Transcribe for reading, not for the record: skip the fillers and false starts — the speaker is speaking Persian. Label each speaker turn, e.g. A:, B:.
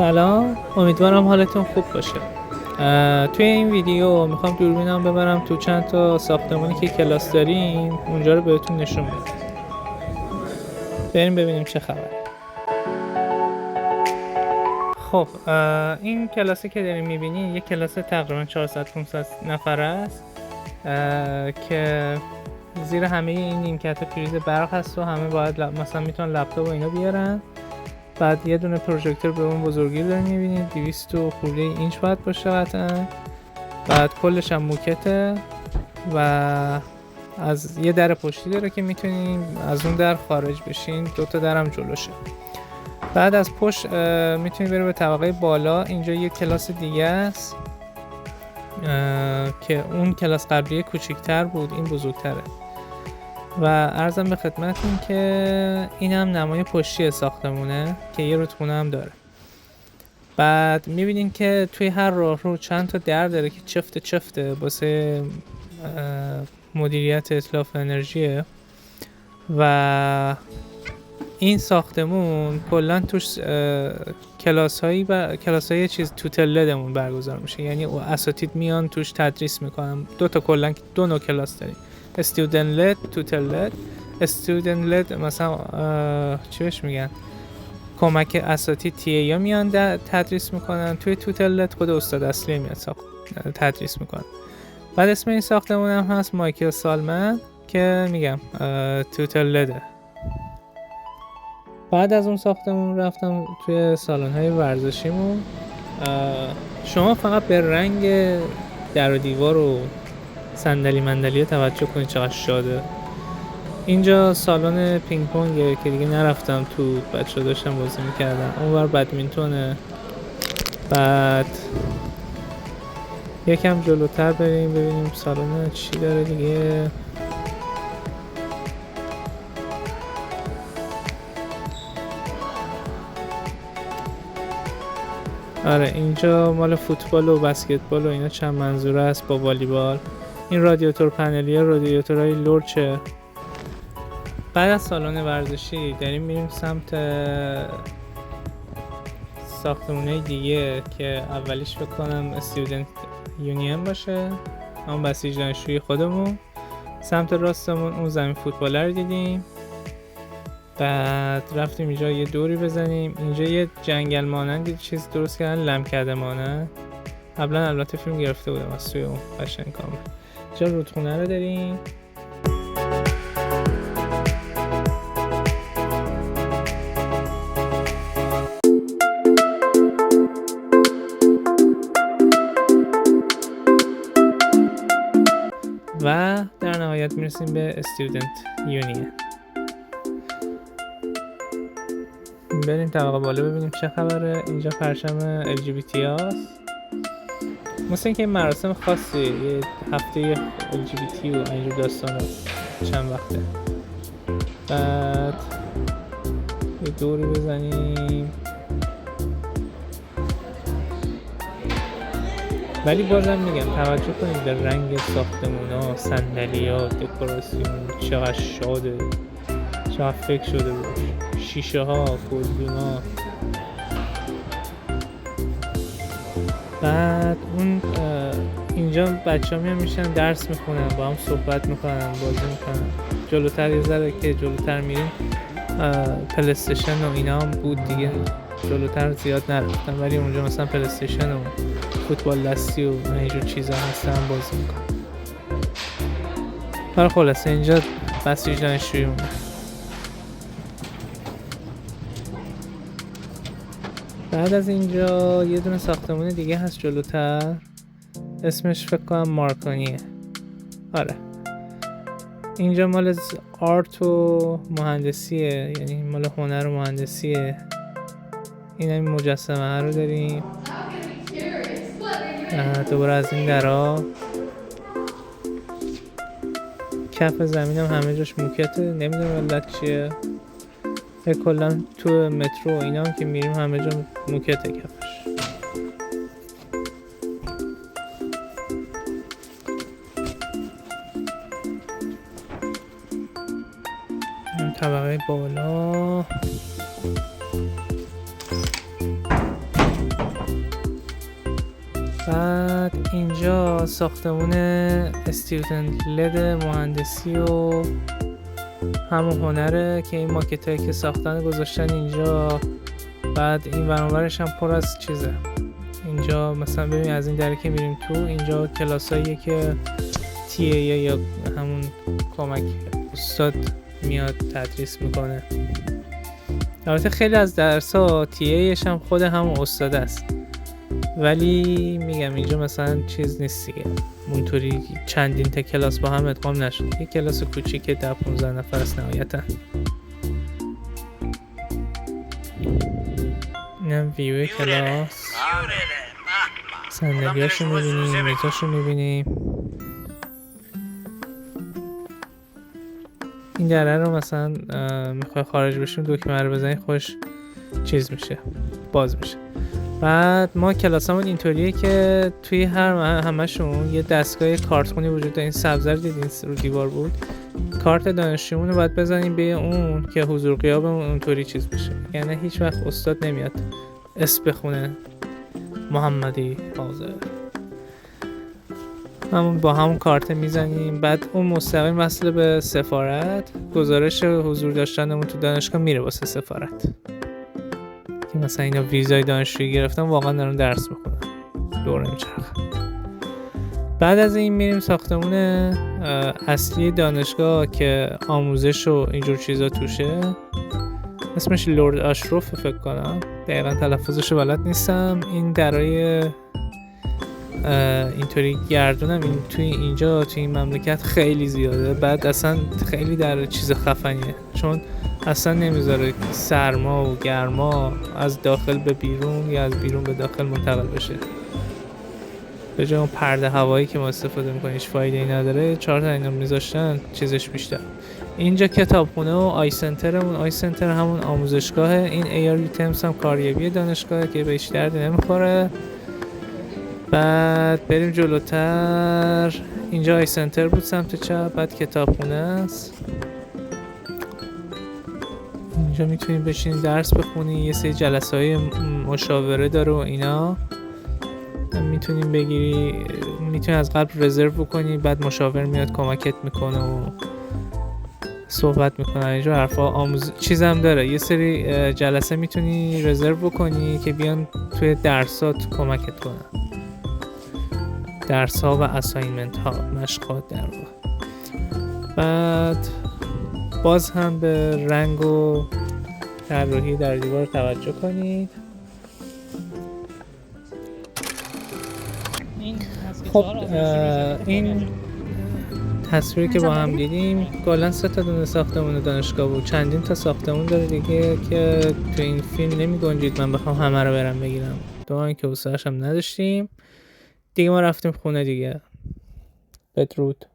A: سلام، امیدوارم حالتون خوب باشه. توی این ویدیو میخوام دوربینم ببرم تو چند تا ساختمانی که کلاس داریم اونجا رو بهتون نشون بدم. بریم ببینیم چه خبره. خب این کلاسی که داریم میبینین یک کلاس تقریبا 400-500 نفره است که زیر همه این نیمکت پریز برق هست و همه باید مثلا میتونن لپتاپ و اینا بیارن. بعد یه دونه پروژکتور به اون بزرگی رو داریم میبینید 200 خورده اینچ باید باشه قطعا. بعد کلش هم موکته و از یه در پشتی داره که میتونیم از اون در خارج بشین، دوتا درم جلوشه. بعد از پشت میتونیم بریم به طبقه بالا. اینجا یه کلاس دیگه است که اون کلاس قبلی کوچیک‌تر بود، این بزرگتره. و عرضم به خدمتتون که این هم نمای پشتی ساختمونه که یه رودخونه هم داره. بعد میبینین که توی هر راهرو چند تا در داره که چفته واسه مدیریت اتلاف انرژیه. و این ساختمون کلا توش کلاس‌های چیز توتلدمون برگزار میشه، یعنی اساتید میان توش تدریس میکنن. کلا دو نوع کلاس داریم، student led tutor led. student led مثلا چی بهش میگن، کمک اساتید تی میان تدریس میکنن. توی توتر led خود استاد اصلی میاد تدریس میکنن. بعد اسم این ساختمون هم هست مایکل سالمن که میگم توتر لده. بعد از اون ساختمون رفتم توی سالن‌های ورزشیمون. شما فقط به رنگ در و دیوار و صندلی مندلی توجه کنید چقدر شاده. اینجا سالن پینگ پونگه که دیگه نرفتم تو، بچه‌ها داشتن بازی میکردن. اونور بدمینتونه. بعد یکم جلوتر بریم ببینیم سالن چی داره دیگه. آره اینجا مال فوتبال و بسکتبال و اینا چند منظوره است با والیبال. این رادیاتور پنلیه رادیاتورهای لورچه. بعد از سالن ورزشی داریم میریم سمت ساختمونه دیگه که اولیش بکنم استودنت یونین باشه، همون بسیج دانشجوی خودمون. سمت راستمون اون زمین فوتبال رو دیدیم. بعد رفتیم اینجا یه دوری بزنیم. اینجا یه جنگل مانند چیز درست کردن، لمکده مانند. قبلا البته فیلم گرفته بودم از توی اون قشنگ کامل. اینجا رودخونه رو داریم. و در نهایت میرسیم به استودنت یونین. بریم طبقه بالا ببینیم چه خبره. اینجا پرچم LGBT هاست، مثل اینکه این مراسم خاصی، یه هفته LGBT و اینجور داستان هست چند وقته. بعد یه دوری بزنیم. ولی بازم میگم توجه کنید به رنگ ساختمونا، صندلی‌ها، دکوراسیون چقدر شاده، چقدر فکر شده باش. شیشه ها، گلدونا. بعد اون اینجا بچه ها میشن درس میخونن، با هم صحبت میکنن، بازی میکنن. جلوتر یه ذره که جلوتر میریم پلیستیشن و اینا هم بود دیگه، جلوتر زیاد نرفتم. ولی اونجا مثلا پلیستیشن و فوتبال دستی و اینجور چیزا هستن، بازی میکنن. برای خلاصه اینجا بسیج دانشجویی مونه. بعد از اینجا یه دونه ساختمون دیگه هست جلوتر، اسمش فکر کنم مارکونیه. آره اینجا مال آرت و مهندسیه، یعنی مال هنر و مهندسیه. این مجسمه رو داریم. دوباره از این درها کف زمین هم همه جاش موکته، نمیدونم علت چیه. کلا تو مترو اینا هم که میریم همه جا موکته کفش. طبقه بالا بعد اینجا ساختمون استودنت لد مهندسی و همون هنره که این ماکت هایی که ساختن گذاشتن اینجا. بعد این ورانورش هم پر از چیزه. اینجا مثلا ببین از این دره که میریم تو، اینجا کلاساییه که تیه یا همون کمک استاد میاد تدریس میکنه. البته خیلی از درس‌ها تیه‌اش هم خود همون استاد است، ولی میگم اینجا مثلا چیز نیست دیگه، اونطوری چندین تا کلاس با هم ادغام نشد. یه کلاس کوچیک 10-15 نفر است نهایتا. اینم ویو کلاس، صندلیاشو میبینیم، میزاشو میبینیم. این دره رو مثلا میخوای خارج بشیم دکمه رو بزنی خوش چیز میشه، باز میشه. بعد ما کلاسمون اینطوریه که توی همشون یه دستگاه کارتخونی وجود داره. این سبزر دیدین رو دیوار بود، کارت دانشجومون رو باید بزنیم به اون که حضور غیابمون اونطوری چیز بشه. یعنی هیچ وقت استاد نمیاد اسم بخونه محمدی حاضر، همون با همون کارت میزنیم. بعد اون مستقیم وصل به سفارت، گزارش حضور داشتنمون تو دانشگاه میره واسه سفارت که مثلا اینا ویزای دانشجویی گرفتن، واقعا دارن درس میخونن، دوره میچرخن. بعد از این میریم ساختمون اصلی دانشگاه که آموزش و اینجور چیزا توشه. اسمش لورد آشروف فکر کنم، دقیقا تلفظشو بلد نیستم. این درای اینطوری گردونم این توی اینجا توی این مملکت خیلی زیاده. بعد اصلا خیلی در چیز خفنیه، چون اصلا نمیذاره سرما و گرما از داخل به بیرون یا از بیرون به داخل منتقل بشه. به جای اون پرده هوایی که ما استفاده میکنیم هیچ فایده ای نداره. 4 تا اینا میذاشتن چیزش بیشتر. اینجا کتابخونه و آی سنترمون. آی سنتر همون آموزشگاهه. این ایاری تمس هم کاریابی دانشگاهه که به هیچ دردی نمیخوره. بعد بریم جلوتر، اینجا آی سنتر بود سمت چپ، بعد کتابخونه است. اینجا میتونید بشین درس بخونی، یه سری جلسه های مشاوره داره و اینا میتونیم بگیری، میتونی از قبل رزرو بکنی، بعد مشاور میاد کمکت میکنه و صحبت میکنه. اینجا حرفا چیزم داره، یه سری جلسه میتونی رزرو بکنی که بیان توی درسات کمکت کنن، درس ها و اساینمنت ها، مشقات در واقع. بعد باز هم به رنگ و طراحی در دیوار توجه کنید. خب این تصویری که با هم دیدیم کلاً 3 تا دونه ساختمون دانشگاه بود. چندین تا ساختمون داره دیگه که تو این فیلم نمی گنجید من بخوام همه رو برم بگیرم. دوان که حوصله‌اش هم نداشتیم دیگه. ما رفتیم خونه دیگه. بدرود.